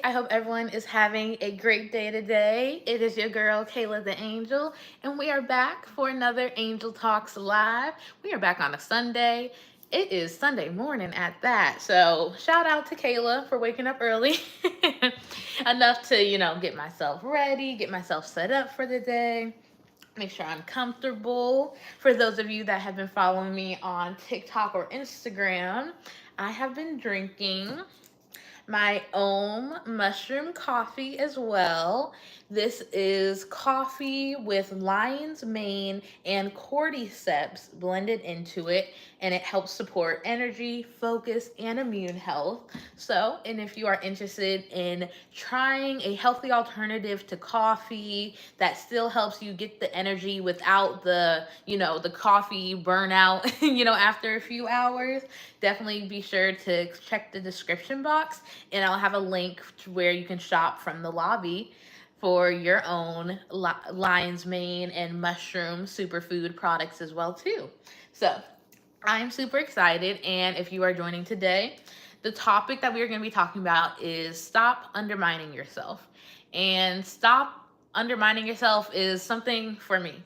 I hope everyone is having a great day today. It is your girl, Kayla the Angel, and we are back for another Angel Talks Live. We are back on a Sunday. It is Sunday morning at that. So, shout out to Kayla for waking up early. Enough to, get myself ready, get myself set up for the day, make sure I'm comfortable. For those of you that have been following me on TikTok or Instagram, I have been drinking my own mushroom coffee as well. This is coffee with lion's mane and cordyceps blended into it, and it helps support energy, focus, and immune health. So, and if you are interested in trying a healthy alternative to coffee that still helps you get the energy without the coffee burnout, after a few hours, definitely be sure to check the description box, and I'll have a link to where you can shop from the lobby for your own lion's mane and mushroom superfood products as well too. So I'm super excited, and if you are joining today, the topic that we are going to be talking about is stop undermining yourself. And stop undermining yourself is something for me.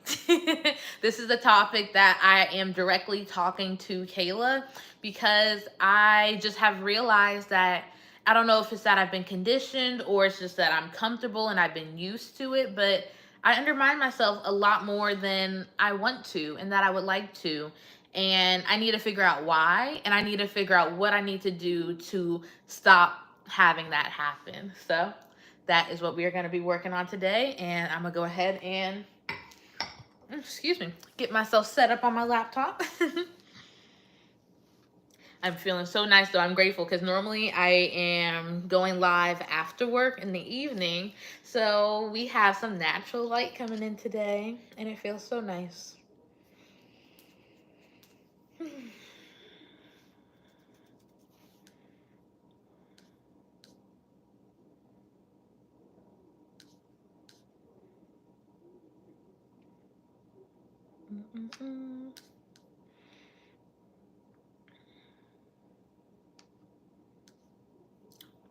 This is a topic that I am directly talking to Kayla because I just have realized that I don't know if it's that I've been conditioned or it's just that I'm comfortable and I've been used to it, but I undermine myself a lot more than I want to and that I would like to. And I need to figure out why, and I need to figure out what I need to do to stop having that happen. So that is what we are going to be working on today, and I'm going to go ahead and, get myself set up on my laptop. I'm feeling so nice though. I'm grateful because normally I am going live after work in the evening. So we have some natural light coming in today, and it feels so nice.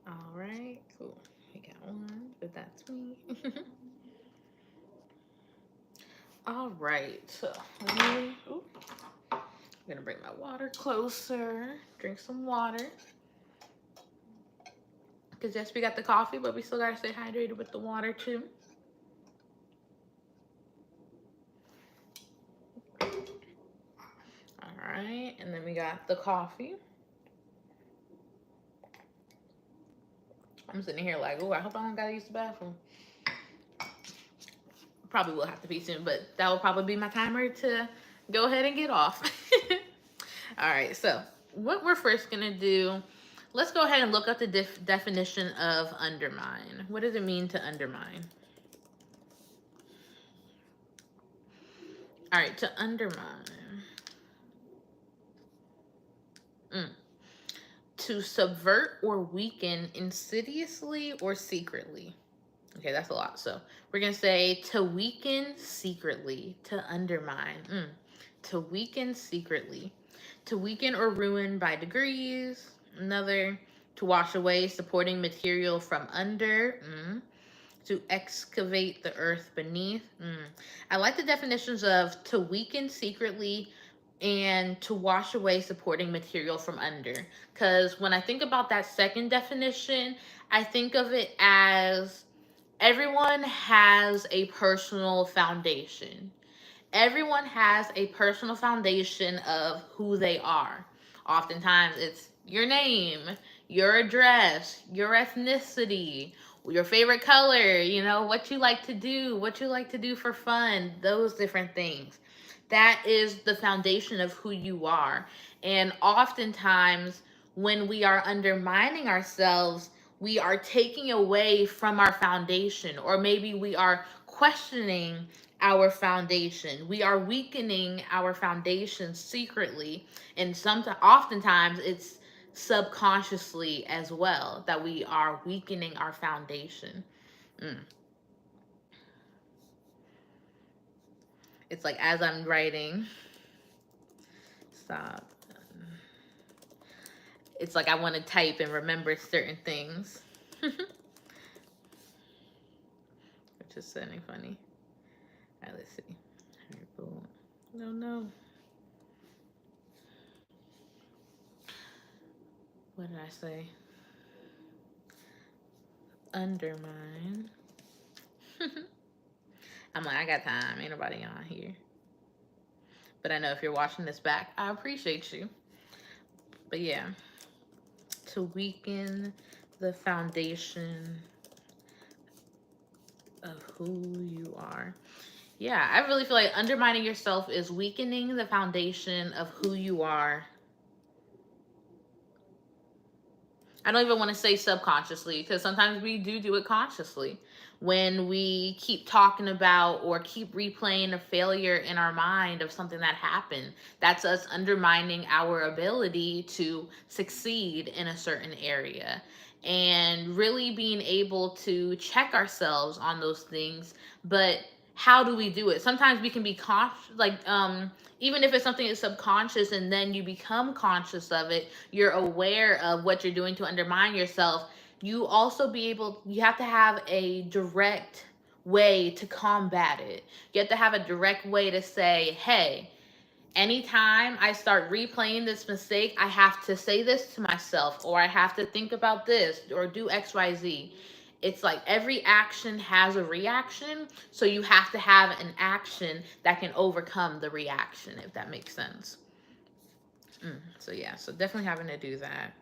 All right, cool. We got one, but that's me. All right, so I'm gonna bring my water closer, drink some water. Because yes, we got the coffee, but we still gotta stay hydrated with the water too. All right, and then we got the coffee. I'm sitting here like, oh, I hope I don't gotta use the bathroom. Probably will have to pee soon, but that will probably be my timer to go ahead and get off. All right, so what we're first gonna do, let's go ahead and look up the definition of undermine. What does it mean to undermine? All right, to undermine. To subvert or weaken insidiously or secretly. Okay, that's a lot. So we're going to say to weaken secretly, to undermine. To weaken secretly. To weaken or ruin by degrees. Another, to wash away supporting material from under. To excavate the earth beneath. I like the definitions of to weaken secretly and to wash away supporting material from under. Because when I think about that second definition, I think of it as everyone has a personal foundation. Everyone has a personal foundation of who they are. Oftentimes, it's your name, your address, your ethnicity, your favorite color, what you like to do, what you like to do for fun, those different things. That is the foundation of who you are. And oftentimes, when we are undermining ourselves, we are taking away from our foundation, or maybe we are questioning our foundation. We are weakening our foundation secretly, and oftentimes it's subconsciously as well that we are weakening our foundation. It's like as I'm writing, stop. It's like I want to type and remember certain things. just said anything funny. All right, let's see. All right, boom. No, no. What did I say? Undermine. I'm like, I got time. Ain't nobody on here. But I know if you're watching this back, I appreciate you. But yeah, to weaken the foundation of who you are. Yeah, I really feel like undermining yourself is weakening the foundation of who you are. I don't even want to say subconsciously, because sometimes we do it consciously. When we keep talking about or keep replaying a failure in our mind of something that happened, that's us undermining our ability to succeed in a certain area. And really being able to check ourselves on those things. But how do we do it? Sometimes we can be conscious, like, even if it's something that's subconscious and then you become conscious of it, you're aware of what you're doing to undermine yourself. You also you have to have a direct way to combat it. You have to have a direct way to say, hey, anytime I start replaying this mistake, I have to say this to myself, or I have to think about this, or do XYZ. It's like every action has a reaction, so you have to have an action that can overcome the reaction, if that makes sense. So yeah, so definitely having to do that.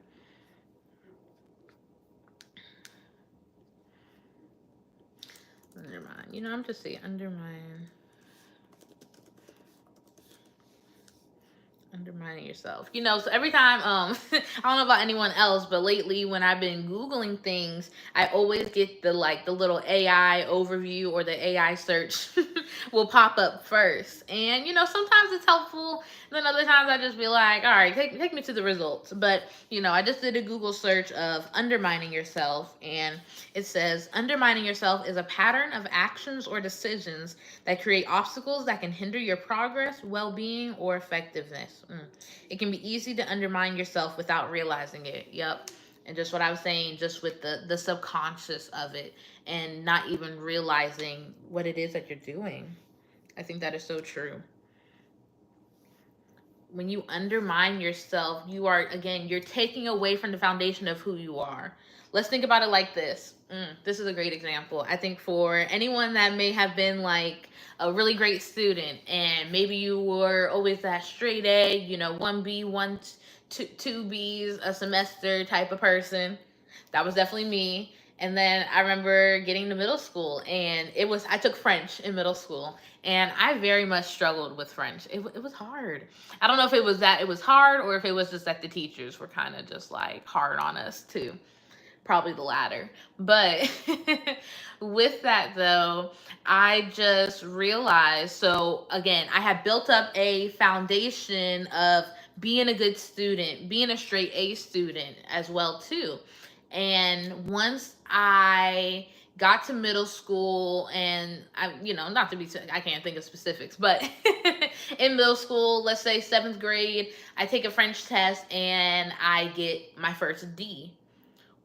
Undermine. You know, I'm just saying undermining yourself. You know, so every time, I don't know about anyone else, but lately when I've been Googling things, I always get the little AI overview, or the AI search will pop up first. And, you know, sometimes it's helpful. And then other times I just be like, all right, take me to the results. But, you know, I just did a Google search of undermining yourself, and it says undermining yourself is a pattern of actions or decisions that create obstacles that can hinder your progress, well-being, or effectiveness. It can be easy to undermine yourself without realizing it. Yep. And just what I was saying, just with the subconscious of it, and not even realizing what it is that you're doing. I think that is so true. When you undermine yourself, you're taking away from the foundation of who you are. Let's think about it like this. This is a great example. I think for anyone that may have been like a really great student, and maybe you were always that straight A, you know, 1B, two B's a semester type of person. That was definitely me. And then I remember getting to middle school, and I took French in middle school, and I very much struggled with French. It was hard. I don't know if it was that it was hard, or if it was just that the teachers were kind of just like hard on us too. Probably the latter. But with that though, I just realized, so again, I had built up a foundation of being a good student, being a straight A student as well too. And once I got to middle school, and not to be, I can't think of specifics, but in middle school, let's say 7th grade, I take a French test and I get my first D.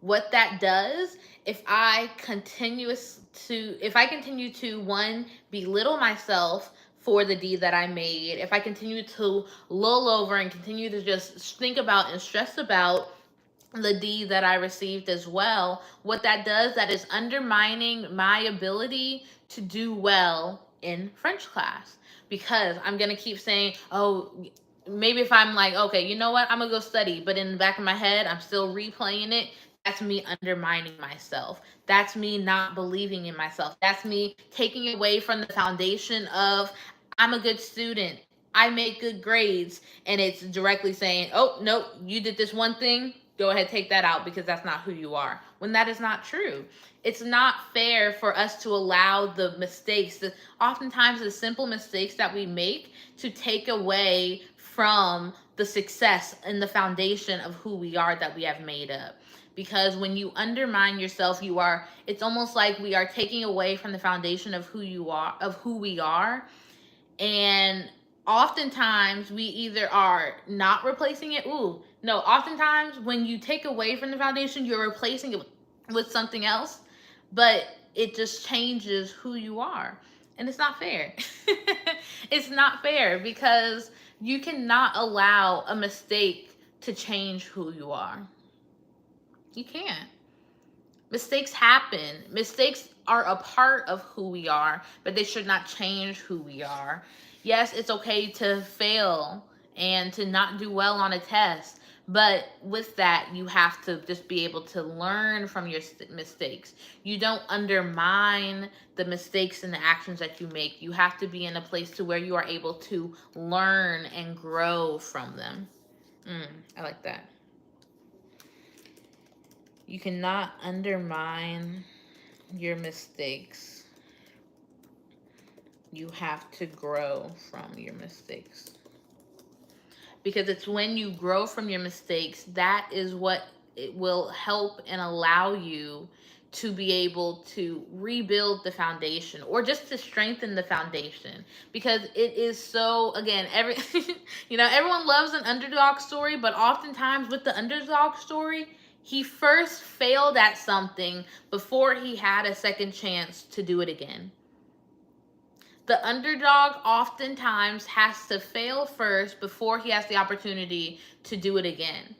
What that does, if I continue to, one, belittle myself for the D that I made, if I continue to lull over and continue to just think about and stress about the D that I received as well, what that does, that is undermining my ability to do well in French class. Because I'm going to keep saying, oh, maybe if I'm like, okay, you know what, I'm going to go study, but in the back of my head, I'm still replaying it. That's me undermining myself. That's me not believing in myself. That's me taking away from the foundation of, I'm a good student, I make good grades, and it's directly saying, oh, nope, you did this one thing, go ahead, take that out, because that's not who you are. When that is not true. It's not fair for us to allow the mistakes, oftentimes the simple mistakes that we make, to take away from the success and the foundation of who we are that we have made up. Because when you undermine yourself, it's almost like we are taking away from the foundation of who we are. And oftentimes we either are not replacing it. Oftentimes when you take away from the foundation, you're replacing it with something else. But it just changes who you are. And it's not fair. It's not fair because you cannot allow a mistake to change who you are. You can't. Mistakes happen. Mistakes are a part of who we are, but they should not change who we are. Yes, it's okay to fail and to not do well on a test, but with that, you have to just be able to learn from your mistakes. You don't undermine the mistakes and the actions that you make. You have to be in a place to where you are able to learn and grow from them. I like that. You cannot undermine your mistakes. You have to grow from your mistakes. Because it's when you grow from your mistakes, that is what it will help and allow you to be able to rebuild the foundation, or just to strengthen the foundation. Because it is so, again, everyone loves an underdog story, but oftentimes with the underdog story, he first failed at something before he had a second chance to do it again. The underdog oftentimes has to fail first before he has the opportunity to do it again.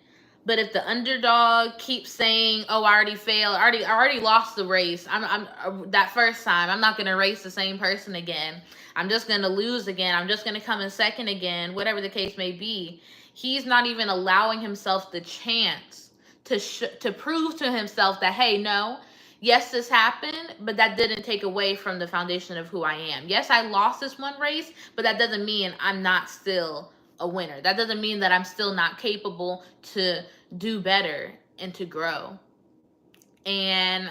But if the underdog keeps saying, "Oh, I already failed. I already lost the race. I'm that first time. I'm not going to race the same person again. I'm just going to lose again. I'm just going to come in second again," whatever the case may be. He's not even allowing himself the chance to prove to himself that, hey, no, yes, this happened, but that didn't take away from the foundation of who I am. Yes, I lost this one race, but that doesn't mean I'm not still a winner. That doesn't mean that I'm still not capable to do better and to grow. And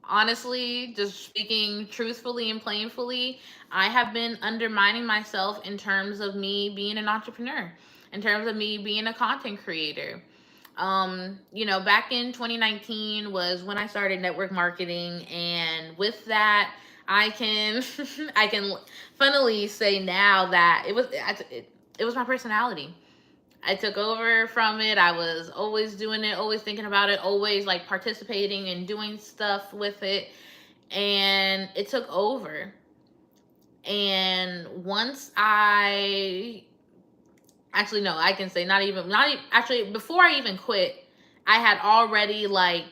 honestly, just speaking truthfully and plainly, I have been undermining myself in terms of me being an entrepreneur, in terms of me being a content creator. Back in 2019 was when I started network marketing, and with that, I can I can funnily say now that it was my personality. I took over from it. I was always doing it, always thinking about it, always like participating and doing stuff with it, and it took over. And once I actually, no, I can say actually, before I even quit, I had already like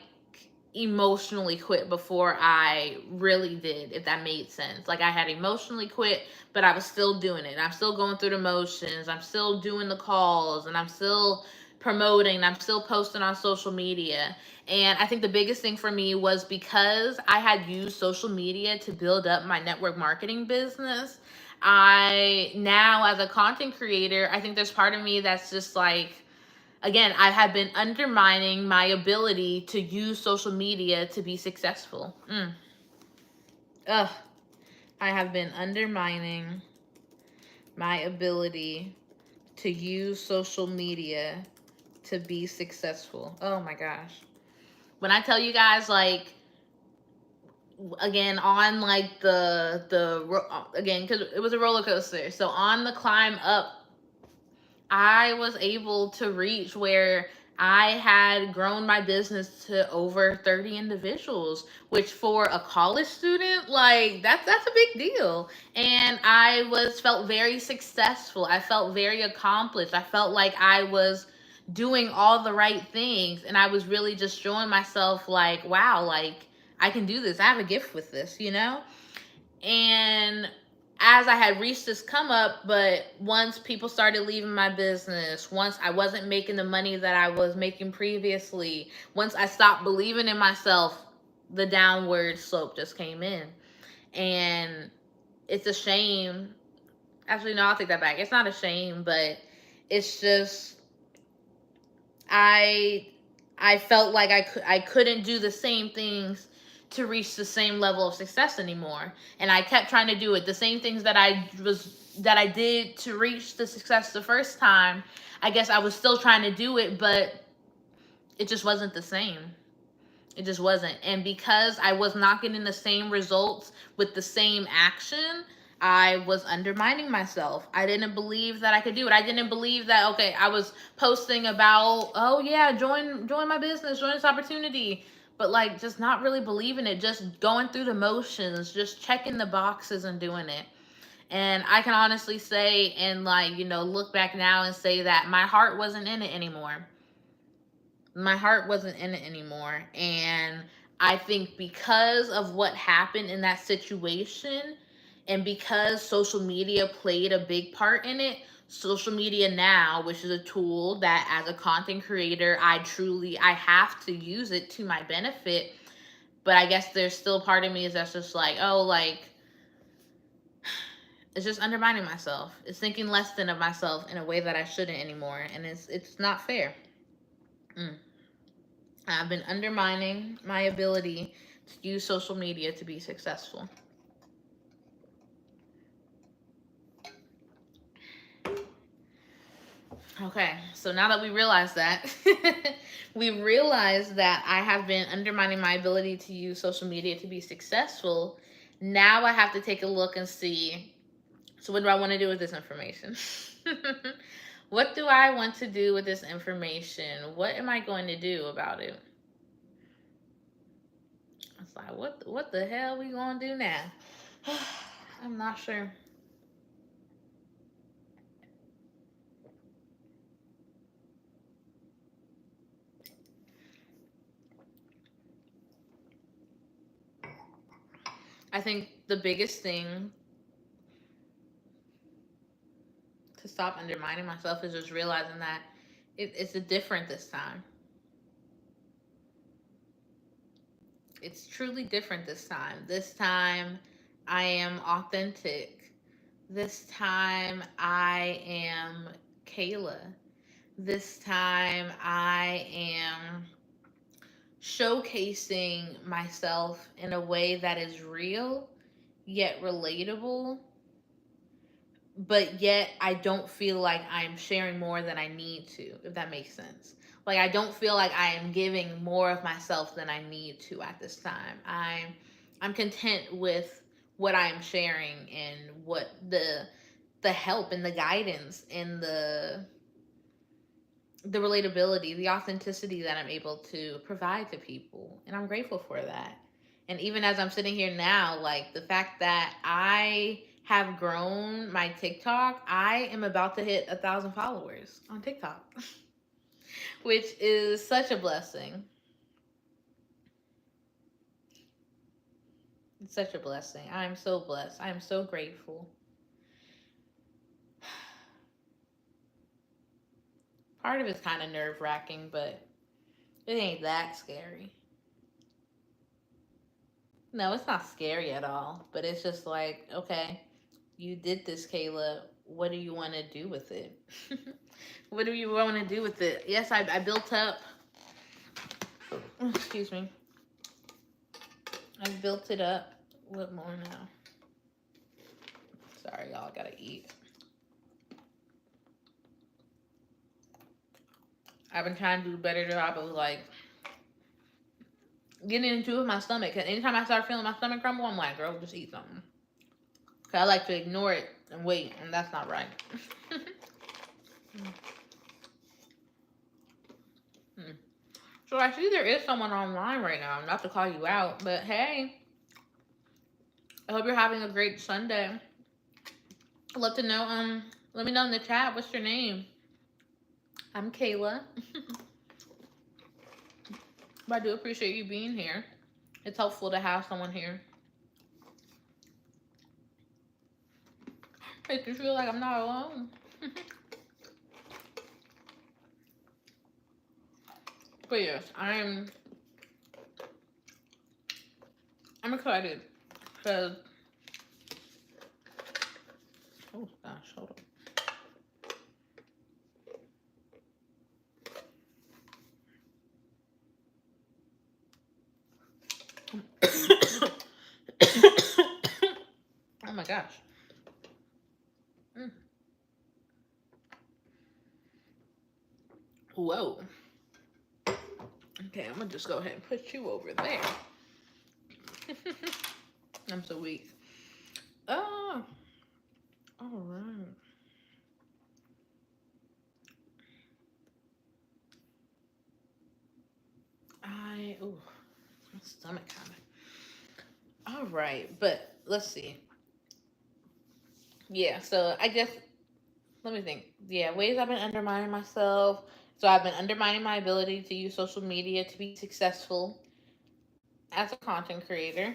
emotionally quit before I really did, if that made sense. Like, I had emotionally quit, but I was still doing it. I'm still going through the motions. I'm still doing the calls, and I'm still promoting. I'm still posting on social media. And I think the biggest thing for me was because I had used social media to build up my network marketing business. I now, as a content creator, I think there's part of me that's just like, again, I have been undermining my ability to use social media to be successful. I have been undermining my ability to use social media to be successful. Oh my gosh. When I tell you guys, like, again, on like again, because it was a roller coaster. So on the climb up, I was able to reach where I had grown my business to over 30 individuals, which for a college student, like, that's a big deal. And I felt very successful. I felt very accomplished. I felt like I was doing all the right things, and I was really just showing myself like, wow, like, I can do this. I have a gift with this, And as I had reached this come up, but once people started leaving my business, once I wasn't making the money that I was making previously, once I stopped believing in myself, the downward slope just came in. And it's a shame. Actually, no, I'll take that back. It's not a shame, but it's just, I felt like I couldn't do the same things to reach the same level of success anymore. And I kept trying to do it. The same things that I did to reach the success the first time, I guess I was still trying to do it, but it just wasn't the same. It just wasn't. And because I was not getting the same results with the same action, I was undermining myself. I didn't believe that I could do it. I didn't believe that, okay, I was posting about, oh yeah, join my business, join this opportunity. but like just not really believing it, just going through the motions, just checking the boxes and doing it. And I can honestly say, and like, you know, look back now and say that my heart wasn't in it anymore. My heart wasn't in it anymore. And I think because of what happened in that situation, and because social media played a big part in it, social media now, which is a tool that as a content creator, I have to use it to my benefit. But I guess there's still part of me is that's just like, oh, like, it's just undermining myself. It's thinking less than of myself in a way that I shouldn't anymore, and it's not fair. I've been undermining my ability to use social media to be successful. Okay, so now that we realize that, we realize that I have been undermining my ability to use social media to be successful. Now I have to take a look and see, so what do I want to do with this information? What do I want to do with this information? What am I going to do about it? It's like, what the hell we gonna do now? I'm not sure. I think the biggest thing to stop undermining myself is just realizing that it's different this time. It's truly different this time. This time, I am authentic. This time, I am Kayla. This time, I am showcasing myself in a way that is real, yet relatable, but yet I don't feel like I'm sharing more than I need to, if that makes sense. Like I don't feel like I am giving more of myself than I need to at this time. I'm content with what I'm sharing and what the help and the guidance and the relatability, the authenticity that I'm able to provide to people. And I'm grateful for that. And even as I'm sitting here now, like the fact that I have grown my TikTok, I am about to hit 1,000 followers on TikTok, which is such a blessing. It's such a blessing. I am so blessed. I am so grateful. Part of it's kind of nerve wracking, but it ain't that scary. No, it's not scary at all, but it's just like, okay, you did this, Kayla. What do you want to do with it? What do you want to do with it? Yes, I built up. Excuse me. I've built it up. What more now? Sorry, y'all. I gotta eat. I've been trying to do a better job of like getting into it with my stomach. Cause anytime I start feeling my stomach crumble, I'm like, girl, just eat something. Cause I like to ignore it and wait, and that's not right. So I see there is someone online right now. Not to call you out, but hey, I hope you're having a great Sunday. I'd love to know. Let me know in the chat. What's your name? I'm Kayla. But I do appreciate you being here. It's helpful to have someone here. Makes me feel like I'm not alone. But yes, I'm excited because oh gosh, hold on. Oh my gosh. Whoa. Okay, I'm gonna just go ahead and put you over there. I'm so weak. Oh, all right. Ooh. Stomach kind of. All right, but let's see. Yeah, so I guess let me think. Yeah, ways I've been undermining myself. So I've been undermining my ability to use social media to be successful as a content creator.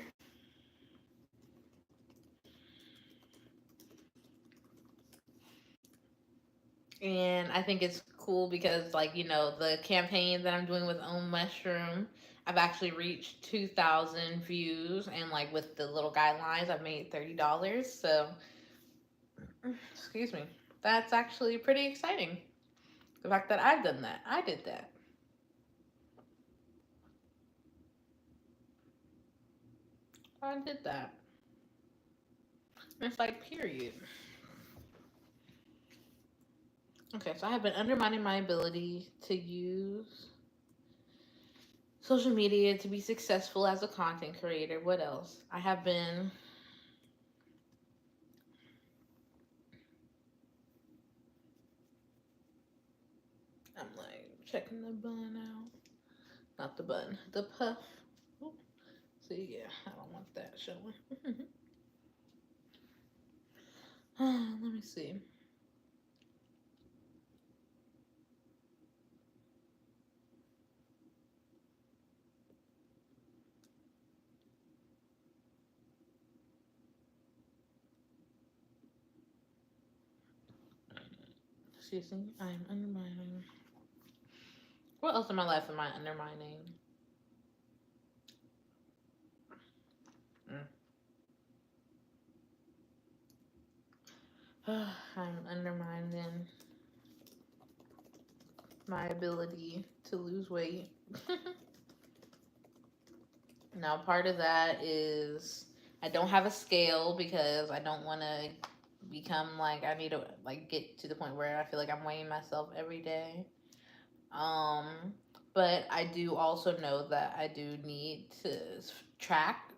And I think it's cool because, like, the campaign that I'm doing with Own Mushroom, I've actually reached 2,000 views, and like with the little guidelines, I've made $30. So, excuse me, that's actually pretty exciting. The fact that I've done that, I did that. I did that. It's like, period. Okay, so I have been undermining my ability to use social media to be successful as a content creator. What else? I have been. I'm like checking the bun out. Not the bun, the puff. Ooh. See, yeah, I don't want that showing. Let me see. Excuse me. I'm undermining. What else in my life am I undermining? I'm undermining my ability to lose weight. Now, part of that is I don't have a scale because I don't want to become like I need to like get to the point where I feel like I'm weighing myself every day. Um, but I do also know that I do need to track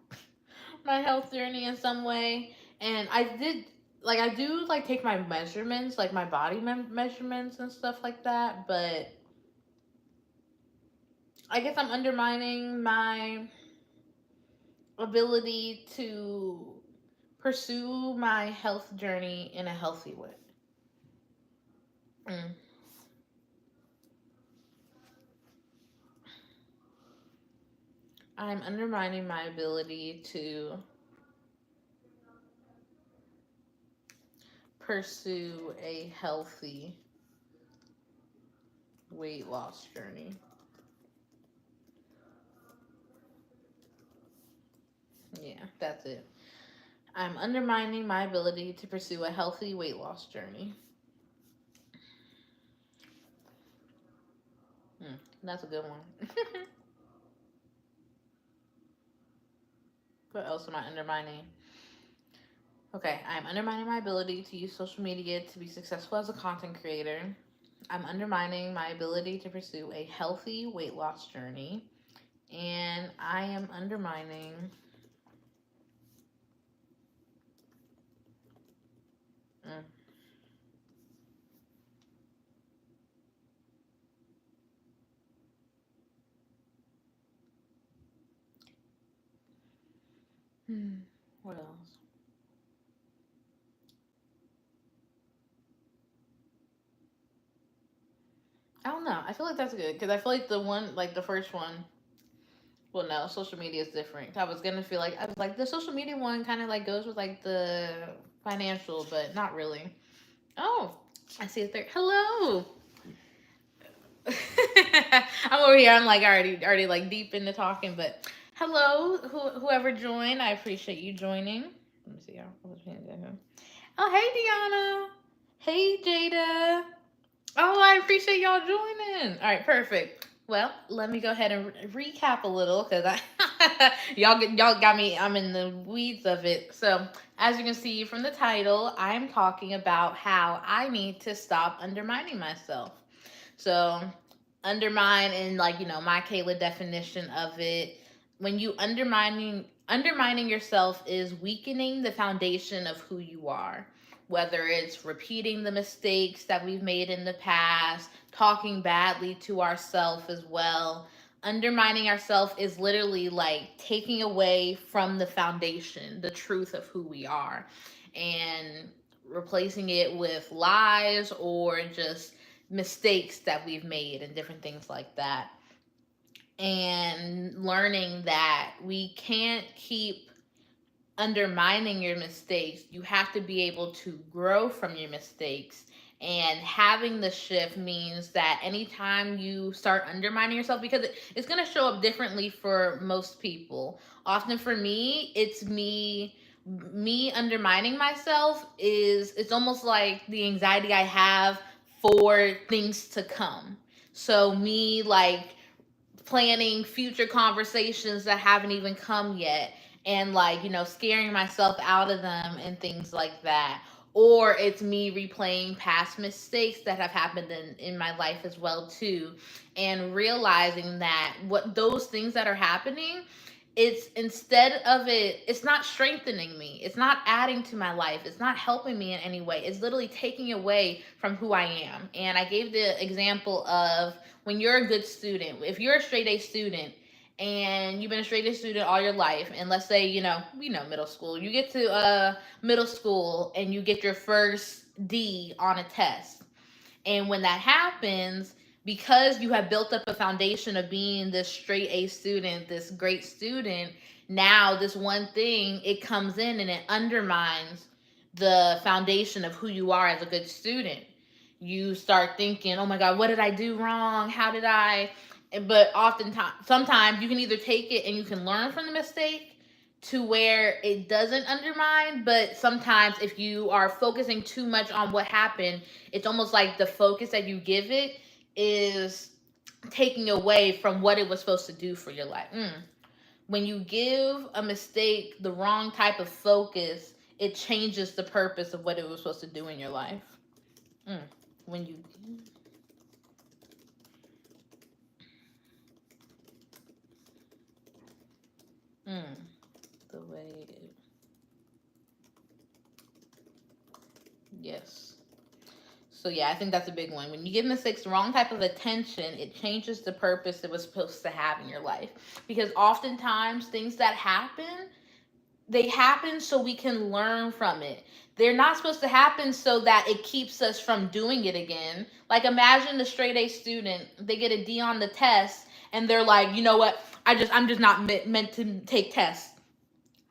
my health journey in some way, and I do like take my measurements, like my body measurements and stuff like that. But I guess I'm undermining my ability to pursue my health journey in a healthy way. Mm. I'm undermining my ability to pursue a healthy weight loss journey. Yeah, that's it. I'm undermining my ability to pursue a healthy weight loss journey. That's a good one. What else am I undermining? Okay, I'm undermining my ability to use social media to be successful as a content creator. I'm undermining my ability to pursue a healthy weight loss journey. And I am undermining. Mm, what else? I don't know. I feel like that's good because I feel like the first one. Well, no, social media is different. I was like the social media one kind of like goes with like the financial, but not really. Oh, I see it there. Hello. I'm over here. I'm like already like deep into talking, but hello, whoever joined. I appreciate you joining. Let me see. Oh, hey, Deanna. Hey, Jada. Oh, I appreciate y'all joining. All right, perfect. Well, let me go ahead and recap a little because y'all got me. I'm in the weeds of it. So, as you can see from the title, I'm talking about how I need to stop undermining myself. So, undermine in like my Kayla definition of it. When you undermining yourself is weakening the foundation of who you are, whether it's repeating the mistakes that we've made in the past, talking badly to ourselves as well. undermining ourselves is literally like taking away from the foundation, the truth of who we are, and replacing it with lies or just mistakes that we've made and different things like that. And learning that we can't keep undermining your mistakes. You have to be able to grow from your mistakes. And having the shift means that anytime you start undermining yourself, because it's going to show up differently for most people. Often for me, it's me undermining myself is it's almost like the anxiety I have for things to come. So me like planning future conversations that haven't even come yet, and like, scaring myself out of them and things like that. Or it's me replaying past mistakes that have happened in my life as well too, and realizing that what those things that are happening, it's instead of it's not strengthening me, it's not adding to my life, it's not helping me in any way, it's literally taking away from who I am. And I gave the example of when you're a good student, if you're a straight A student and you've been a straight A student all your life, and let's say, middle school, you get to middle school and you get your first D on a test. And when that happens, because you have built up a foundation of being this straight A student, this great student, now this one thing, it comes in and it undermines the foundation of who you are as a good student. You start thinking, oh my God, what did I do wrong? How did I? But oftentimes, sometimes you can either take it and you can learn from the mistake to where it doesn't undermine. But sometimes if you are focusing too much on what happened, it's almost like the focus that you give it is taking away from what it was supposed to do for your life. When you give a mistake the wrong type of focus, it changes the purpose of what it was supposed to do in your life. When you the way it, yes. So yeah, I think that's a big one. When you give mistakes the wrong type of attention, it changes the purpose it was supposed to have in your life. Because oftentimes things that happen, they happen so we can learn from it. They're not supposed to happen so that it keeps us from doing it again. Like imagine the straight A student, they get a D on the test and they're like, you know what? I'm just not meant to take tests.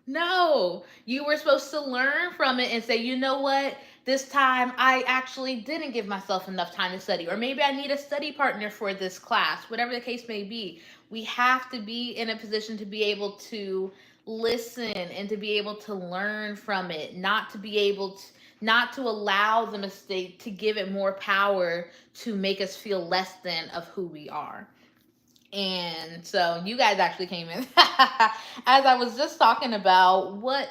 No, you were supposed to learn from it and say, you know what? This time I actually didn't give myself enough time to study, or maybe I need a study partner for this class, whatever the case may be. We have to be in a position to be able to listen and to be able to learn from it, not to be able to, not to allow the mistake to give it more power to make us feel less than of who we are. And so you guys actually came in as I was just talking about what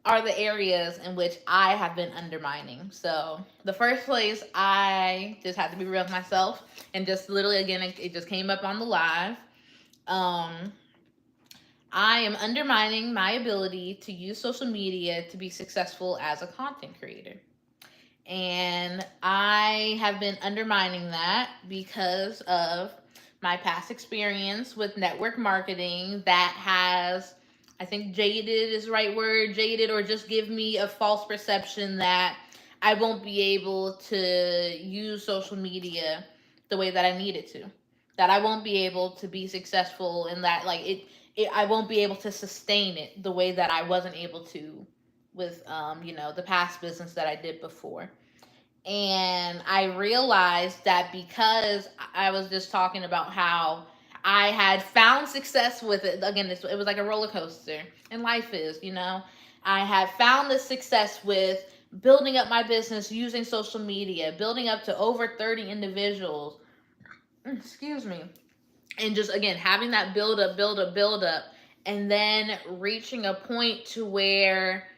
are the areas in which I have been undermining. So the first place, I just had to be real with myself and just literally, again, it just came up on the live. I am undermining my ability to use social media to be successful as a content creator. And I have been undermining that because of my past experience with network marketing that has, I think jaded is the right word, jaded, or just give me a false perception that I won't be able to use social media the way that I needed to. That I won't be able to be successful in that, like I won't be able to sustain it the way that I wasn't able to with the past business that I did before. And I realized that because I was just talking about how I had found success with it. Again, it was like a roller coaster, and life is, I had found this success with building up my business using social media, building up to over 30 individuals. Excuse me. And just, again, having that build up, and then reaching a point to where,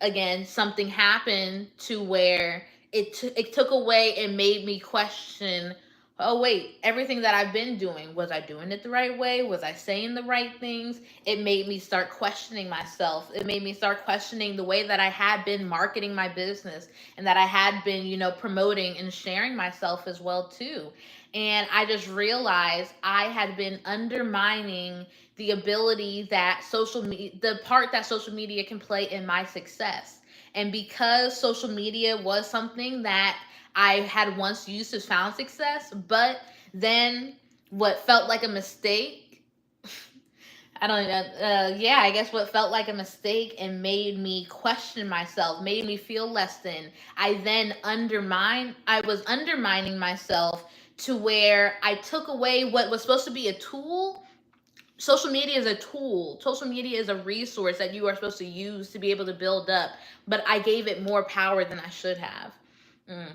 again, something happened to where it took away and made me question, oh wait, everything that I've been doing, was I doing it the right way? Was I saying the right things? It made me start questioning myself. It made me start questioning the way that I had been marketing my business and that I had been, promoting and sharing myself as well too. And I just realized I had been undermining the ability that social media, the part that social media can play in my success. And because social media was something that I had once used to found success, but then what felt like a mistake, I don't know. Yeah, I guess what felt like a mistake and made me question myself, made me feel less than. I was undermining myself to where I took away what was supposed to be a tool. Social media is a tool. Social media is a resource that you are supposed to use to be able to build up, but I gave it more power than I should have. Mm.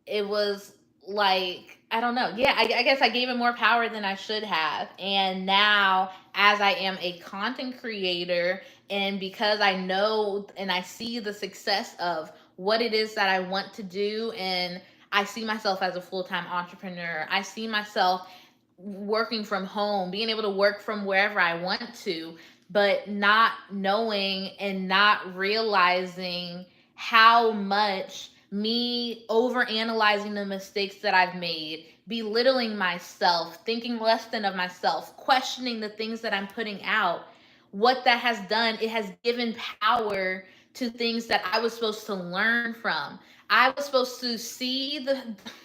It was like, I don't know. Yeah, I guess I gave it more power than I should have. And now, as I am a content creator, and because I know and I see the success of what it is that I want to do, and I see myself as a full time entrepreneur, I see myself working from home, being able to work from wherever I want to, but not knowing and not realizing how much me over analyzing the mistakes that I've made, belittling myself, thinking less than of myself, questioning the things that I'm putting out, what that has done, it has given power to things that I was supposed to learn from. I was supposed to see the,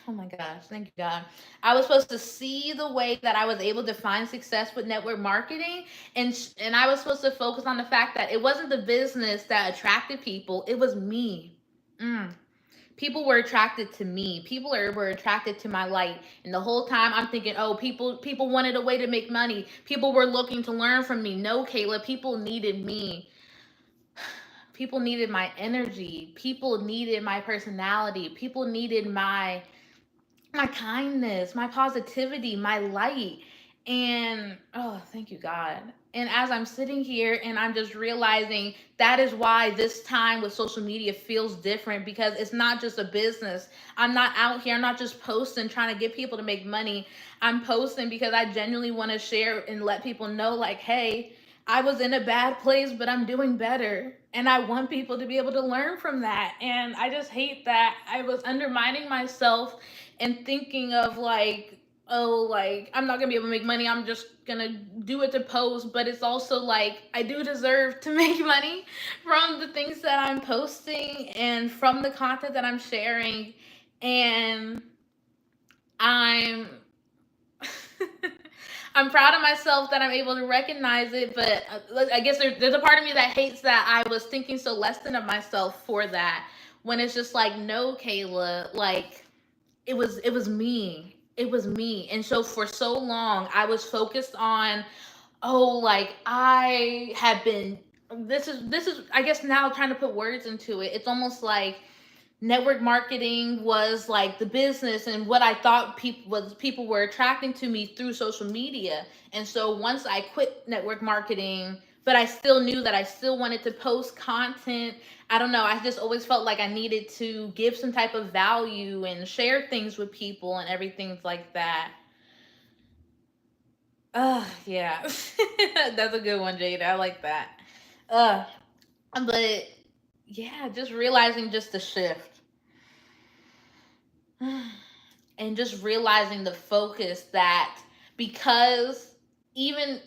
oh my gosh, thank you, God. I was supposed to see the way that I was able to find success with network marketing, and I was supposed to focus on the fact that it wasn't the business that attracted people, it was me. Mm. People were attracted to me. Were attracted to my light. And the whole time I'm thinking, oh, people wanted a way to make money. People were looking to learn from me. No, Kayla, people needed me. People needed my energy. People needed my personality. People needed my kindness, my positivity, my light. And oh, thank you, God. And as I'm sitting here and I'm just realizing that is why this time with social media feels different, because it's not just a business. I'm not out here, I'm not just posting trying to get people to make money. I'm posting because I genuinely want to share and let people know, like, hey, I was in a bad place, but I'm doing better. And I want people to be able to learn from that. And I just hate that I was undermining myself and thinking of like, oh, like I'm not gonna be able to make money, I'm just gonna do it to post. But it's also like I do deserve to make money from the things that I'm posting and from the content that I'm sharing. And I'm I'm proud of myself that I'm able to recognize it, but I guess there's a part of me that hates that I was thinking so less than of myself for that, when it's just like, no, Kayla, like it was me. It was me. And so for so long I was focused on, oh, like I had been, this is I guess now trying to put words into it. It's almost like network marketing was like the business and what I thought people were attracting to me through social media. And so once I quit network marketing, but I still knew that I still wanted to post content. I don't know, I just always felt like I needed to give some type of value and share things with people and everything like that. Yeah. That's a good one, Jade. I like that. Uh but yeah, just realizing just the shift. And just realizing the focus that, because even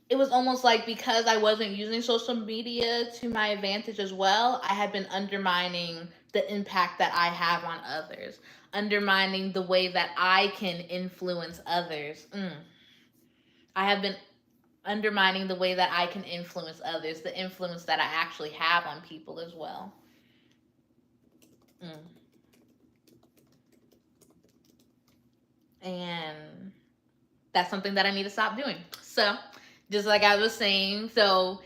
it was almost like, because I wasn't using social media to my advantage as well, I had been undermining the impact that I have on others, undermining the way that I can influence others. I have been undermining the way that I can influence others, the influence that I actually have on people as well. Mm. And that's something that I need to stop doing. So, just like I was saying, so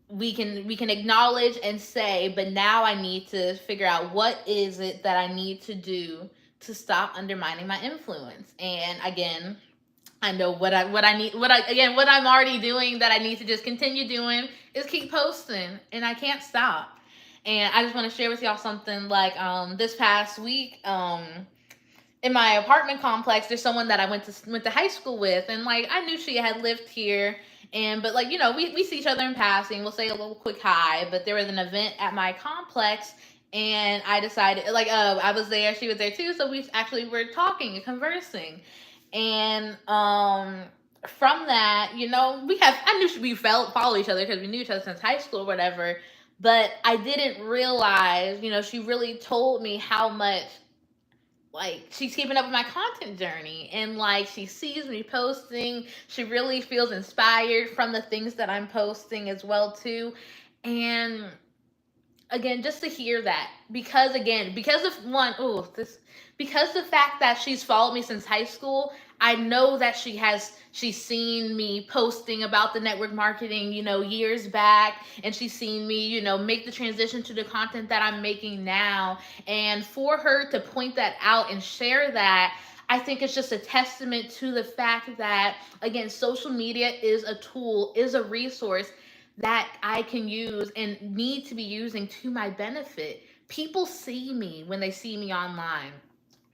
we can acknowledge and say, but now I need to figure out what is it that I need to do to stop undermining my influence. And again, I know what I need, what I'm already doing that I need to just continue doing is keep posting, and I can't stop. And I just want to share with y'all something, like this past week, in my apartment complex, there's someone that I went to high school with, and like I knew she had lived here, and but like we see each other in passing. We'll say a little quick hi, but there was an event at my complex, And I decided, like, I was there, she was there too, so we actually were talking and conversing. And from that, you know, I knew we felt follow each other because we knew each other since high school or whatever. But I didn't realize, you know, she really told me how much, like, she's keeping up with my content journey, and like she sees me posting, she really feels inspired from the things that I'm posting as well too. And again, just to hear that, because again, because of one, oh, this, because the fact that she's followed me since high school, I know that she's seen me posting about the network marketing, you know, years back, and she's seen me, you know, make the transition to the content that I'm making now. And for her to point that out and share that, I think it's just a testament to the fact that, again, social media is a tool, is a resource that I can use and need to be using to my benefit. People see me when they see me online.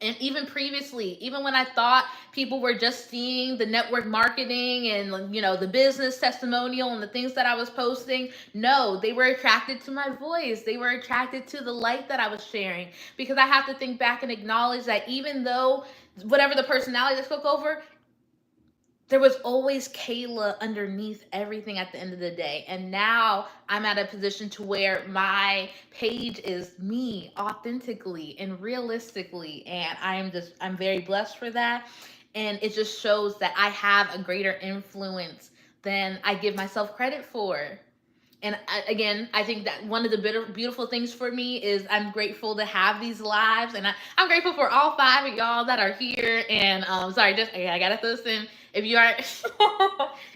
And even previously, even when I thought people were just seeing the network marketing and, you know, the business testimonial and the things that I was posting, no, they were attracted to my voice. They were attracted to the light that I was sharing. Because I have to think back and acknowledge that even though whatever the personality that spoke over, there was always Kayla underneath everything at the end of the day. And now I'm at a position to where my page is me authentically and realistically. And I'm very blessed for that. And it just shows that I have a greater influence than I give myself credit for. And again, I think that one of the beautiful things for me is I'm grateful to have these lives, and I'm grateful for all 5 of y'all that are here. And sorry, just I gotta throw this in. If you are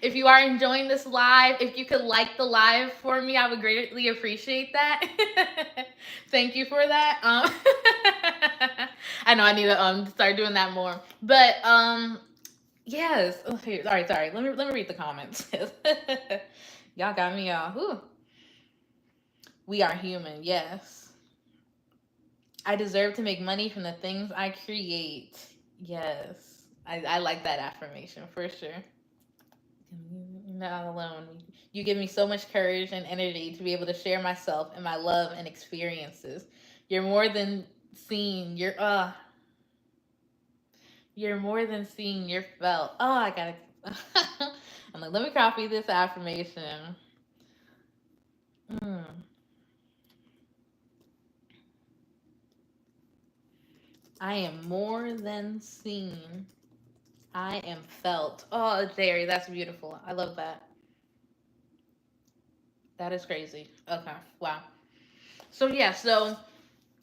if you are enjoying this live, if you could like the live for me, I would greatly appreciate that. Thank you for that. I know I need to start doing that more, but yes. Oh, here, sorry. Let me read the comments. Y'all got me all. Whew. We are human, yes. I deserve to make money from the things I create. Yes. I like that affirmation for sure. You're not alone. You give me so much courage and energy to be able to share myself and my love and experiences. You're more than seen. You're more than seen. You're felt. Oh, I gotta. I'm like, let me copy this affirmation. Mm. I am more than seen. I am felt. Oh, Jerry, that's beautiful. I love that. That is crazy. Okay, wow. So, yeah, so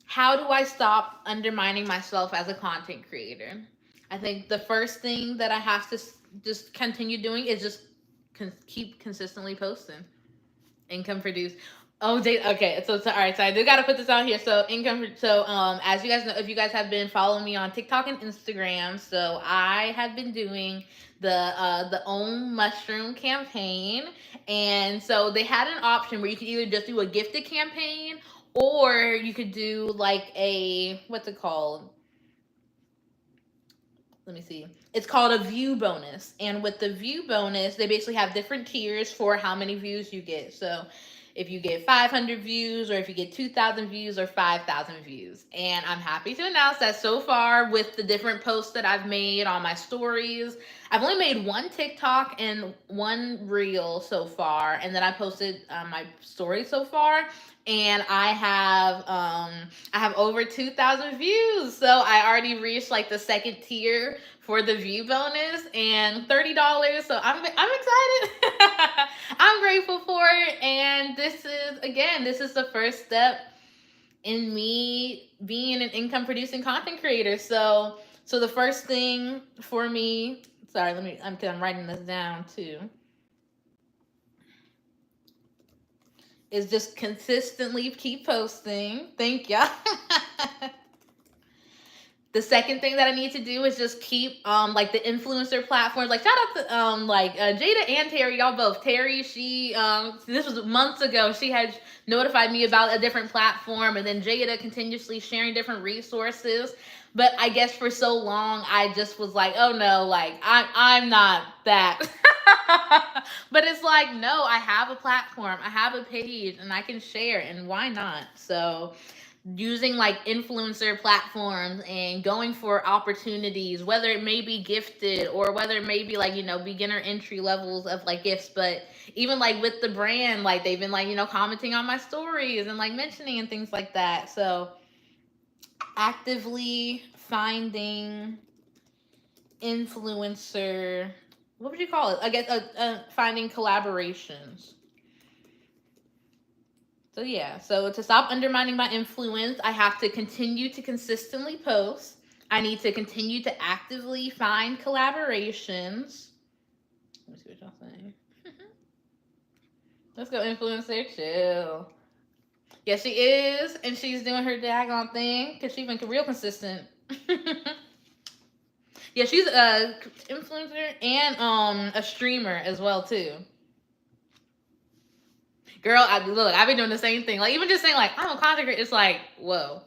how do I stop undermining myself as a content creator? I think the first thing that I have to just continue doing is just keep consistently posting. Income produced. Oh, okay. So all right. So I do got to put this out here. So income. So as you guys know, if you guys have been following me on TikTok and Instagram, so I have been doing the Own Mushroom campaign, and so they had an option where you could either just do a gifted campaign, or you could do like a, what's it called? Let me see. It's called a view bonus. And with the view bonus, they basically have different tiers for how many views you get. So if you get 500 views, or if you get 2,000 views, or 5,000 views. And I'm happy to announce that so far, with the different posts that I've made on my stories, I've only made one TikTok and one reel so far. And then I posted my story so far. And I have over 2,000 views. So I already reached like the second tier for the view bonus, and $30. So I'm excited. I'm grateful for it. And this is the first step in me being an income producing content creator. So the first thing for me, sorry, I'm writing this down too, is just consistently keep posting. Thank y'all. The second thing that I need to do is just keep like the influencer platforms. Like shout out to Jada and Terry, y'all both. Terry, she this was months ago. She had notified me about a different platform, and then Jada continuously sharing different resources. But I guess for so long I just was like, oh no, like I'm not that. But it's like, no, I have a platform, I have a page, and I can share, and why not? So using like influencer platforms and going for opportunities, whether it may be gifted or whether it may be like, beginner entry levels of like gifts. But even like with the brand, like they've been like, commenting on my stories and like mentioning and things like that. So actively finding influencer, what would you call it? I guess finding collaborations. So yeah, so to stop undermining my influence, I have to continue to consistently post. I need to continue to actively find collaborations. Let me see what y'all saying. Let's go, influencer, chill. Yeah, she is, and she's doing her daggone thing because she's been real consistent. Yeah, she's a influencer and a streamer as well too. Girl, I've been doing the same thing. Like even just saying like I'm a content creator, it's like whoa,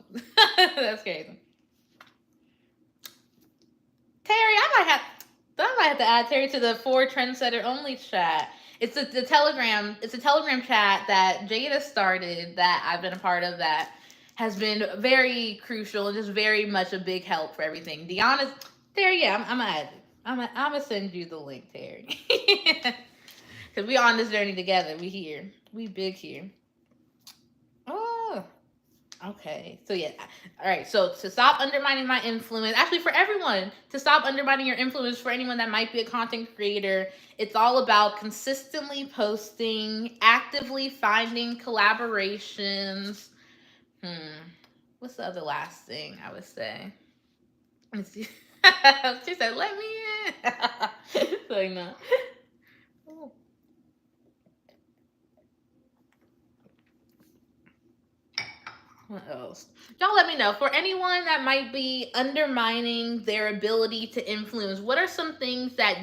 that's crazy. Terry, I might have to add Terry to the For Trendsetter Only chat. It's the Telegram. It's a Telegram chat that Jada started that I've been a part of that has been very crucial and just very much a big help for everything. Deanna's Terry, yeah, I'm gonna add you. I'm gonna send you the link, Terry. Because we on this journey together. We here. We big here. Oh. Okay. So yeah. All right. So to stop undermining my influence, actually for everyone, to stop undermining your influence for anyone that might be a content creator, it's all about consistently posting, actively finding collaborations. What's the other last thing I would say? Let's see. She said, "Let me in." Like no. What else? Y'all let me know. For anyone that might be undermining their ability to influence, what are some things that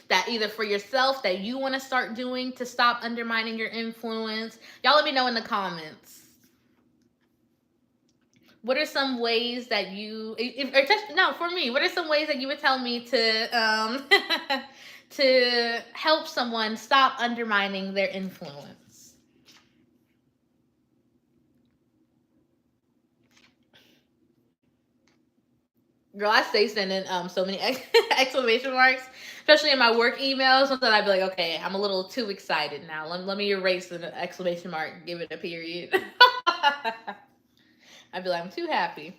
that either for yourself that you want to start doing to stop undermining your influence? Y'all let me know in the comments. What are some ways that for me, what are some ways that you would tell me to to help someone stop undermining their influence? Girl, I stay sending so many exclamation marks, especially in my work emails. Sometimes I'd be like, okay, I'm a little too excited now. Let me erase the exclamation mark, give it a period. I'd be like, I'm too happy.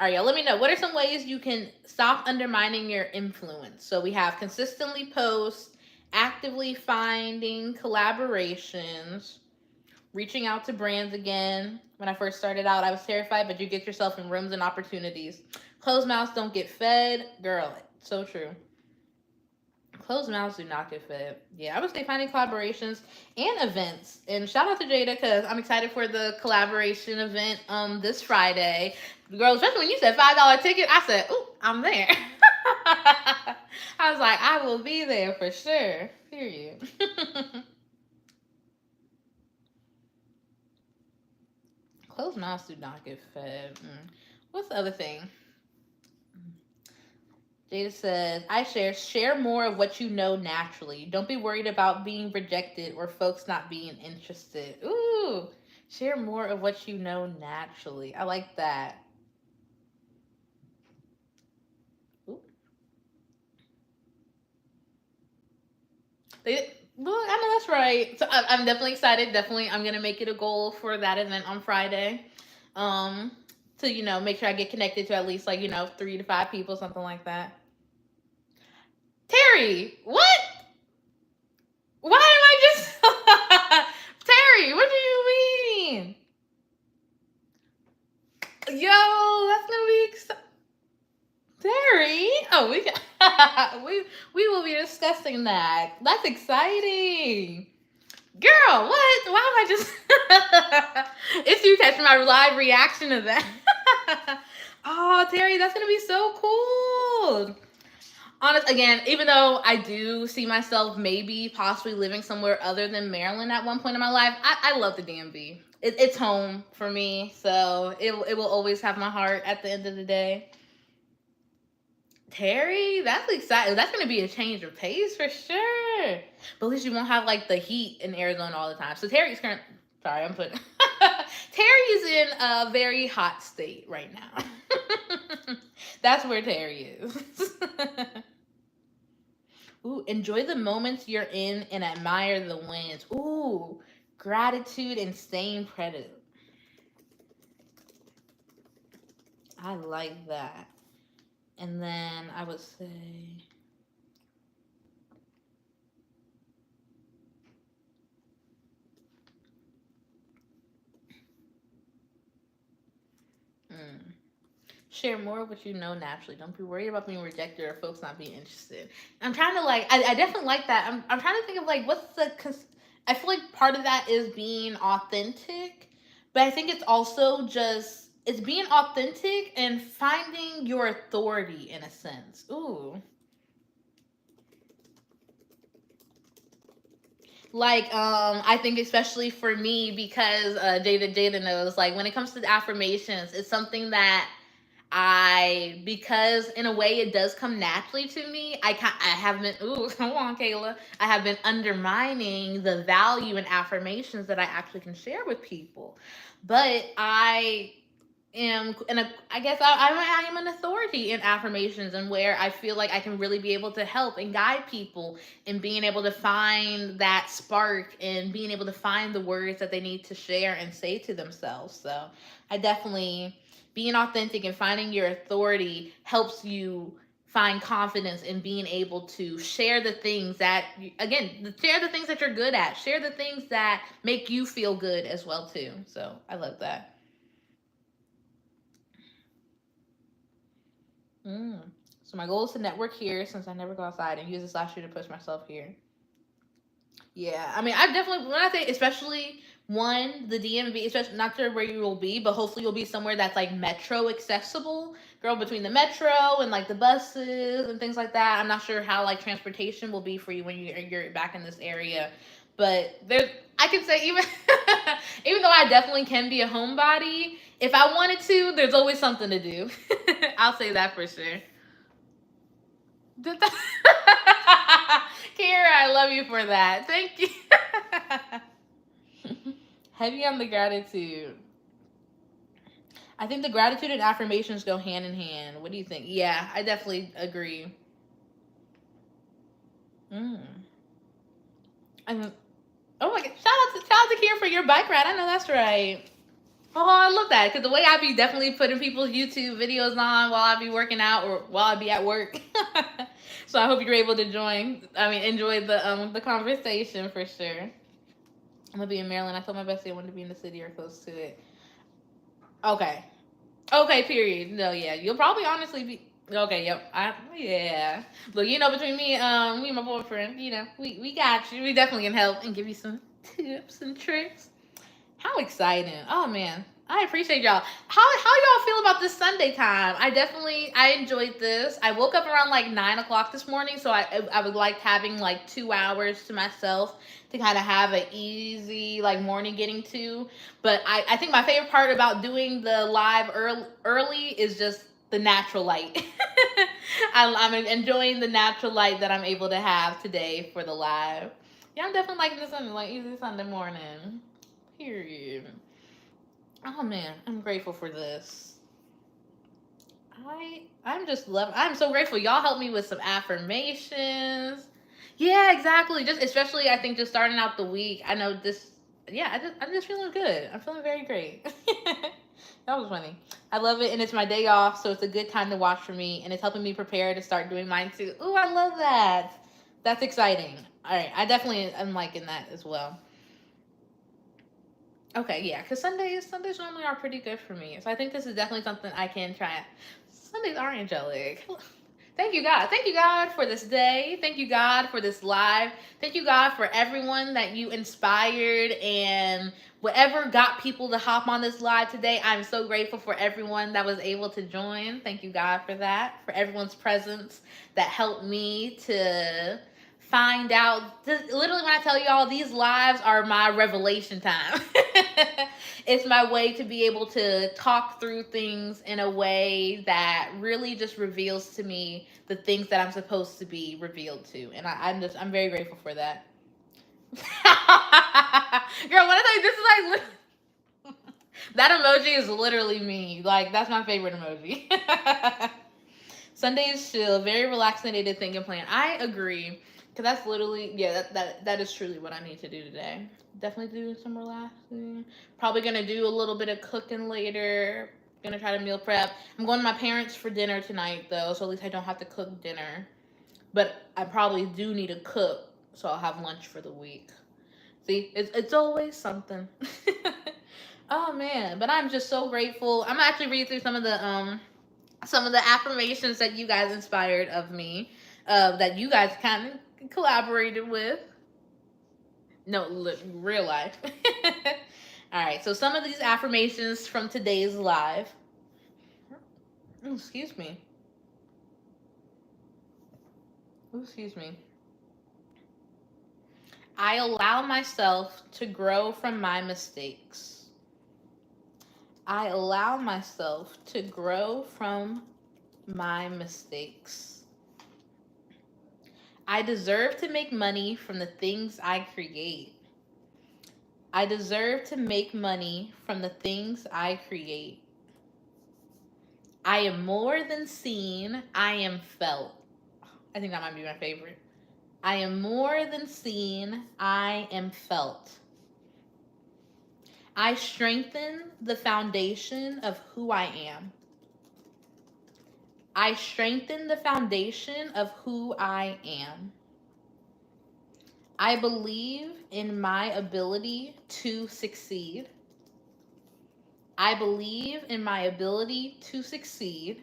All right, y'all, let me know. What are some ways you can stop undermining your influence? So we have consistently post, actively finding collaborations, reaching out to brands again. When I first started out, I was terrified, but you get yourself in rooms and opportunities. Closed mouths don't get fed. Girl, so true. Closed mouths do not get fed. Yeah, I would say finding collaborations and events. And shout out to Jada because I'm excited for the collaboration event this Friday. Girl, especially when you said $5 ticket, I said, ooh, I'm there. I was like, I will be there for sure. Period. Closed mouths do not get fed. What's the other thing? Jada says, I share more of what you know naturally. Don't be worried about being rejected or folks not being interested. Ooh, share more of what you know naturally. I like that. Ooh. Well, I know that's right. So I'm definitely excited. Definitely, I'm gonna make it a goal for that event on Friday. To make sure I get connected to at least 3 to 5 people, something like that. Terry, what? Why am I just Terry? What do you mean? Yo, that's gonna be Terry. Oh, we will be discussing that. That's exciting. Girl, what? Why am I just it's you catching my live reaction to that. Oh, Terry, that's gonna be so cool. Honest, again, even though I do see myself maybe possibly living somewhere other than Maryland at one point in my life, I love the DMV. It's home for me, so it will always have my heart at the end of the day. Terry, that's exciting. That's going to be a change of pace for sure. But at least you won't have the heat in Arizona all the time. So Terry's current. Sorry, I'm putting. Terry is in a very hot state right now. That's where Terry is. Ooh, enjoy the moments you're in and admire the wins. Ooh, gratitude and staying present. I like that. And then I would say, mm, share more of what you know naturally. Don't be worried about being rejected or folks not being interested. I'm trying to like, I definitely like that. I'm trying to think of like, what's the, I feel like part of that is being authentic, but I think it's also just, it's being authentic and finding your authority in a sense. Ooh. Like I think especially for me because Jada knows, like when it comes to the affirmations, it's something that I, because in a way it does come naturally to me. I have been, ooh, come on Kayla, I have been undermining the value in affirmations that I actually can share with people, but I am, and I guess I am an authority in affirmations, and where I feel like I can really be able to help and guide people in being able to find that spark and being able to find the words that they need to share and say to themselves. So I definitely, being authentic and finding your authority helps you find confidence in being able to share the things that again, share the things that you're good at, share the things that make you feel good as well too. So I love that. Mm. So my goal is to network here since I never go outside and use this last year to push myself here. Yeah, I mean, I definitely, when I say especially one, the DMV, especially not sure where you will be, but hopefully you'll be somewhere that's like metro accessible. Girl, between the metro and like the buses and things like that. I'm not sure how like transportation will be for you when you're back in this area, but there, I can say even even though I definitely can be a homebody, if I wanted to, there's always something to do. I'll say that for sure. Kira, I love you for that. Thank you. Heavy on the gratitude. I think the gratitude and affirmations go hand in hand. What do you think? Yeah, I definitely agree. Mm. And oh my god, shout out to Kira for your bike ride. I know that's right. Oh, I love that because the way I be definitely putting people's YouTube videos on while I be working out or while I be at work. So I hope you're able to join. I mean, enjoy the conversation for sure. I'm gonna be in Maryland. I told my bestie I wanted to be in the city or close to it. Okay. Okay. Period. No. Yeah. You'll probably honestly be. Okay. Yep. Yeah. Look, between me and my boyfriend, we got you. We definitely can help and give you some tips and tricks. How exciting! Oh man, I appreciate y'all. How y'all feel about this Sunday time? I enjoyed this. I woke up around like 9 o'clock this morning, so I would like having like 2 hours to myself to kind of have an easy like morning getting to. But I think my favorite part about doing the live early is just the natural light. I'm enjoying the natural light that I'm able to have today for the live. Yeah, I'm definitely liking this Sunday, like easy Sunday morning. Period. Oh man, I'm grateful for this. I'm so grateful. Y'all helped me with some affirmations. Yeah, exactly. Just especially I think just starting out the week. I know this yeah, I'm just feeling good. I'm feeling very great. That was funny. I love it and it's my day off, so it's a good time to watch for me and it's helping me prepare to start doing mine too. Ooh, I love that. That's exciting. All right, I definitely am liking that as well. Okay, yeah, because Sundays normally are pretty good for me, so I think this is definitely something I can try. Sundays are angelic. Thank you, God. Thank you, God, for this day. Thank you, God, for this live. Thank you, God, for everyone that you inspired and whatever got people to hop on this live today. I'm so grateful for everyone that was able to join. Thank you, God, for that, for everyone's presence that helped me to find out. Literally, when I tell y'all, these lives are my revelation time. It's my way to be able to talk through things in a way that really just reveals to me the things that I'm supposed to be revealed to, and I'm very grateful for that. Girl, when I tell you this is like That emoji is literally me. Like, that's my favorite emoji. Sundays chill, very relaxing day to think and plan. I agree. Cause that's literally, yeah, that is truly what I need to do today. Definitely do some relaxing. Probably gonna do a little bit of cooking later. Gonna try to meal prep. I'm going to my parents for dinner tonight though, so at least I don't have to cook dinner. But I probably do need to cook, so I'll have lunch for the week. See, it's always something. Oh man, but I'm just so grateful. I'm actually reading through some of the affirmations that you guys inspired of me, that you guys kind of collaborated with. No, real life. All right, so some of these affirmations from today's live. Oh, excuse me. Oh, excuse me. I allow myself to grow from my mistakes. I allow myself to grow from my mistakes. I deserve to make money from the things I create. I deserve to make money from the things I create. I am more than seen, I am felt. I think that might be my favorite. I am more than seen, I am felt. I strengthen the foundation of who I am. I strengthen the foundation of who I am. I believe in my ability to succeed. I believe in my ability to succeed.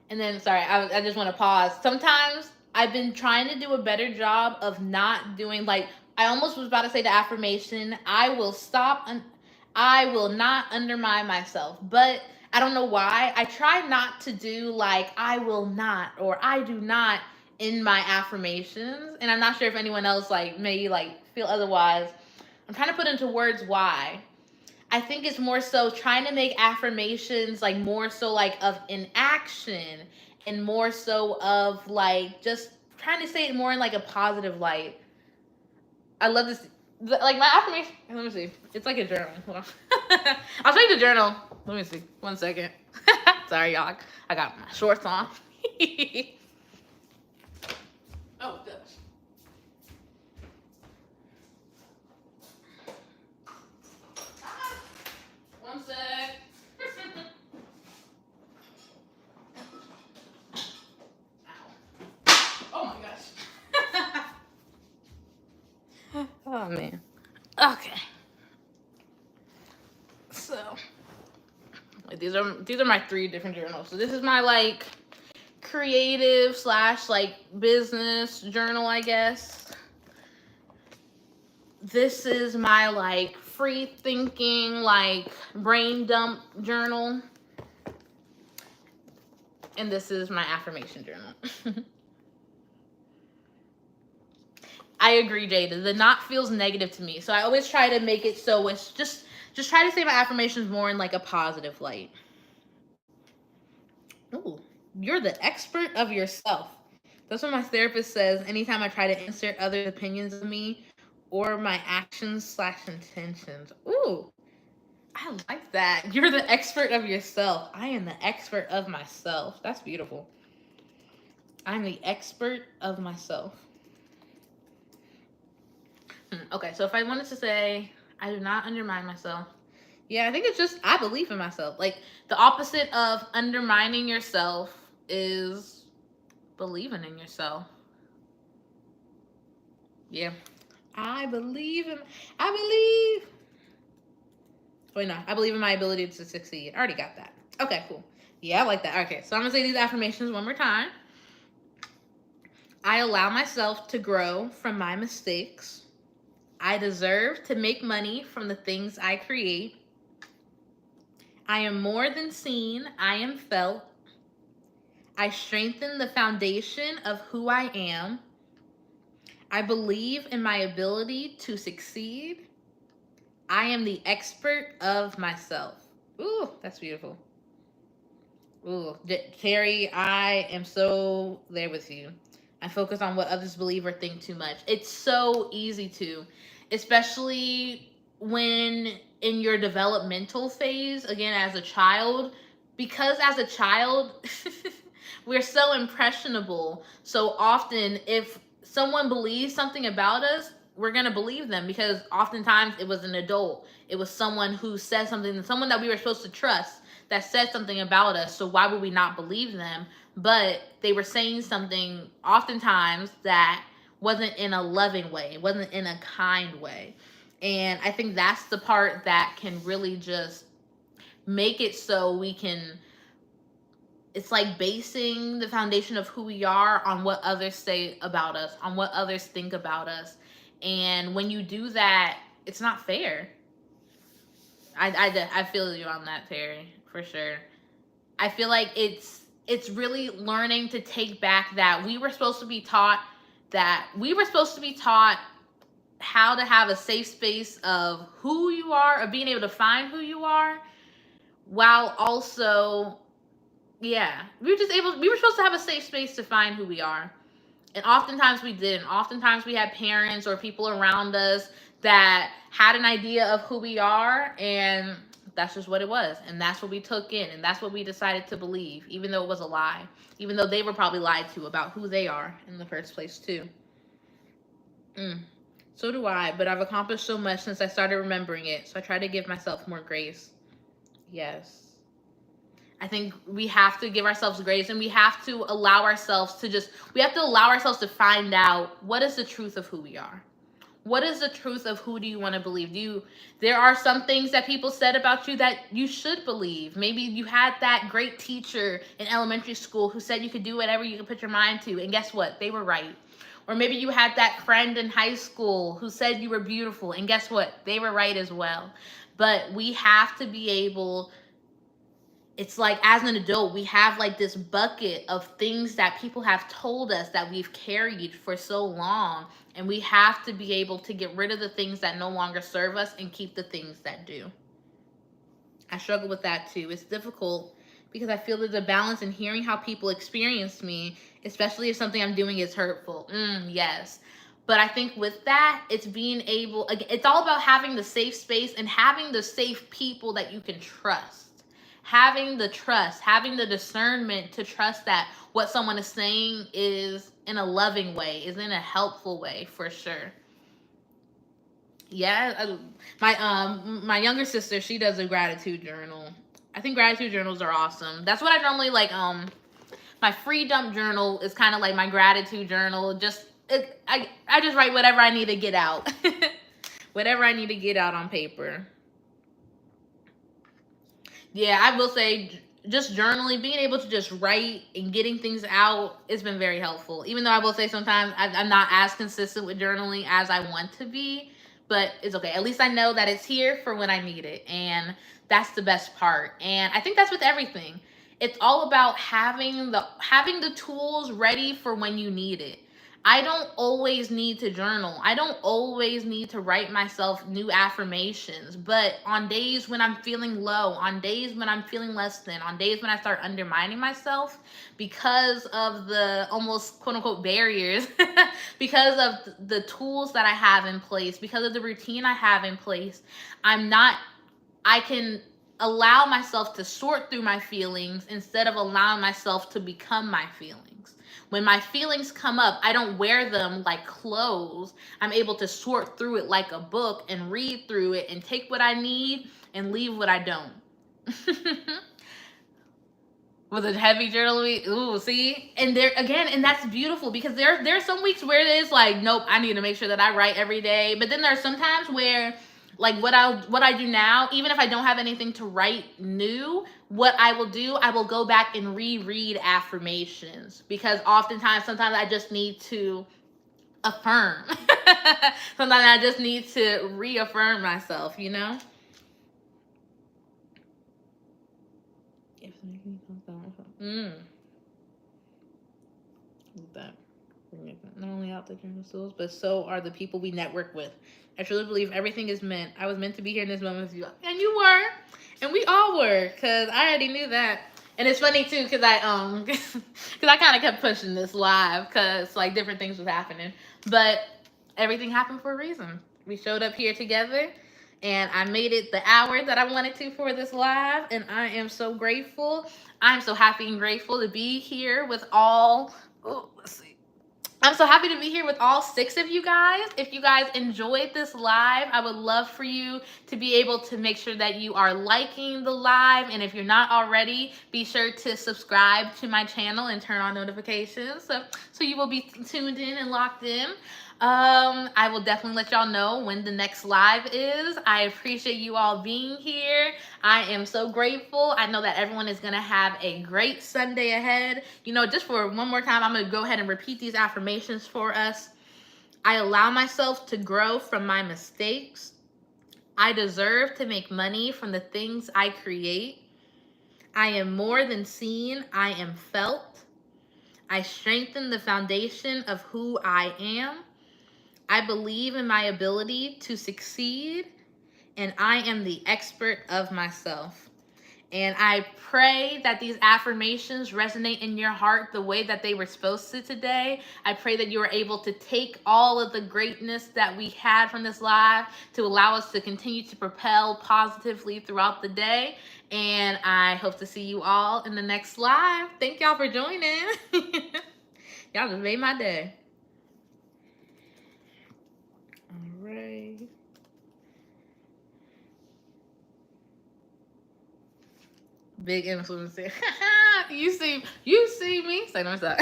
And then, sorry, I just want to pause. Sometimes I've been trying to do a better job of not doing, like, I almost was about to say the affirmation, I will stop, I will not undermine myself. But I don't know why. I try not to do, like, I will not or I do not in my affirmations. And I'm not sure if anyone else, like, may, like, feel otherwise. I'm trying to put into words why. I think it's more so trying to make affirmations like more so like of an action and more so of like just trying to say it more in like a positive light. I love this. Like my affirmation. Let me see. It's like a journal. Hold on. I'll show you the journal. Let me see. 1 second. Sorry, y'all. I got my shorts on. Oh, gosh. One sec. Oh my gosh. Oh man. Okay. So these are my 3 different journals. So this is my like creative / like business journal, I guess. This is my like free thinking, like brain dump journal. And this is my affirmation journal. I agree, Jada. The not feels negative to me. So I always try to make it so it's just try to say my affirmations more in like a positive light. Ooh, you're the expert of yourself. That's what my therapist says anytime I try to insert other opinions of me or my actions / intentions. Ooh, I like that. You're the expert of yourself. I am the expert of myself. That's beautiful. I'm the expert of myself. Okay, so if I wanted to say, I do not undermine myself. Yeah, I think it's just, I believe in myself. Like, the opposite of undermining yourself is believing in yourself. Yeah. I believe. Wait, no. I believe in my ability to succeed. I already got that. Okay, cool. Yeah, I like that. Okay, so I'm going to say these affirmations one more time. I allow myself to grow from my mistakes. I deserve to make money from the things I create. I am more than seen, I am felt. I strengthen the foundation of who I am. I believe in my ability to succeed. I am the expert of myself. Ooh, that's beautiful. Ooh, Terry, I am so there with you. I focus on what others believe or think too much. It's so easy to, especially when in your developmental phase, again, as a child, because as a child, we're so impressionable. So often, if someone believes something about us, we're going to believe them because oftentimes it was an adult. It was someone who said something, someone that we were supposed to trust that said something about us. So why would we not believe them? But they were saying something oftentimes that wasn't in a loving way, it wasn't in a kind way. And I think that's the part that can really just make it so we can, it's like basing the foundation of who we are on what others say about us, on what others think about us. And when you do that, it's not fair. I feel you on that, Terry, for sure. I feel like it's really learning to take back that we were supposed to be taught how to have a safe space of who you are, of being able to find who you are, while also, yeah, we were supposed to have a safe space to find who we are. And oftentimes we didn't. Oftentimes we had parents or people around us that had an idea of who we are, and that's just what it was. And that's what we took in, and that's what we decided to believe, even though it was a lie. Even though they were probably lied to about who they are in the first place, too. So do I, but I've accomplished so much since I started remembering it, so I try to give myself more grace. Yes. I think we have to give ourselves grace, and we have to allow ourselves to find out what is the truth of who we are. What is the truth of who do you want to believe? There are some things that people said about you that you should believe. Maybe you had that great teacher in elementary school who said you could do whatever you could put your mind to, and guess what? They were right. Or maybe you had that friend in high school who said you were beautiful, and guess what? They were right as well. But we have to be able, it's like as an adult, we have like this bucket of things that people have told us that we've carried for so long. And we have to be able to get rid of the things that no longer serve us and keep the things that do. I struggle with that too. It's difficult because I feel there's a balance in hearing how people experience me, especially if something I'm doing is hurtful. Yes. But I think with that, it's all about having the safe space and having the safe people that you can trust. Having the trust, having the discernment to trust that what someone is saying is in a loving way, is in a helpful way, for sure. Yeah, my younger sister, she does a gratitude journal. I think gratitude journals are awesome. That's what I normally like. My free dump journal is kind of like my gratitude journal. I just write whatever I need to get out, whatever I need to get out on paper. Yeah, I will say just journaling, being able to just write and getting things out, it's been very helpful. Even though I will say sometimes I'm not as consistent with journaling as I want to be, but it's okay. At least I know that it's here for when I need it, and that's the best part. And I think that's with everything. It's all about having the tools ready for when you need it. I don't always need to journal. I don't always need to write myself new affirmations. But on days when I'm feeling low, on days when I'm feeling less than, on days when I start undermining myself because of the almost quote unquote barriers, because of the tools that I have in place, because of the routine I have in place, I can allow myself to sort through my feelings instead of allowing myself to become my feelings. When my feelings come up, I don't wear them like clothes. I'm able to sort through it like a book and read through it and take what I need and leave what I don't. With a heavy journal week, ooh, see? And and that's beautiful because there's some weeks where it is like, nope, I need to make sure that I write every day. But then there's some times where, like what I do now, even if I don't have anything to write new, what I will do, I will go back and reread affirmations because sometimes I just need to affirm. Sometimes I just need to reaffirm myself, you know? That not only out the journal souls, but so are the people we network with. I truly believe everything is meant. I was meant to be here in this moment with you, and you were, and we all were, cause I already knew that. And it's funny too, cause I kind of kept pushing this live, cause like different things was happening, but everything happened for a reason. We showed up here together, and I made it the hour that I wanted to for this live, and I am so grateful. I'm so happy and grateful to be here with all. Oh, let's see. I'm so happy to be here with all 6 of you guys. If you guys enjoyed this live, I would love for you to be able to make sure that you are liking the live. And if you're not already, be sure to subscribe to my channel and turn on notifications so you will be tuned in and locked in. I will definitely let y'all know when the next live is. I appreciate you all being here. I am so grateful. I know that everyone is going to have a great Sunday ahead. You know, just for one more time, I'm going to go ahead and repeat these affirmations for us. I allow myself to grow from my mistakes. I deserve to make money from the things I create. I am more than seen. I am felt. I strengthen the foundation of who I am. I believe in my ability to succeed, and I am the expert of myself. And I pray that these affirmations resonate in your heart the way that they were supposed to today. I pray that you are able to take all of the greatness that we had from this live to allow us to continue to propel positively throughout the day. And I hope to see you all in the next live. Thank y'all for joining. Y'all just made my day. All right. Big influencer. you see me. Say no, stop.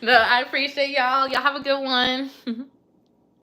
No, I appreciate y'all. Y'all have a good one.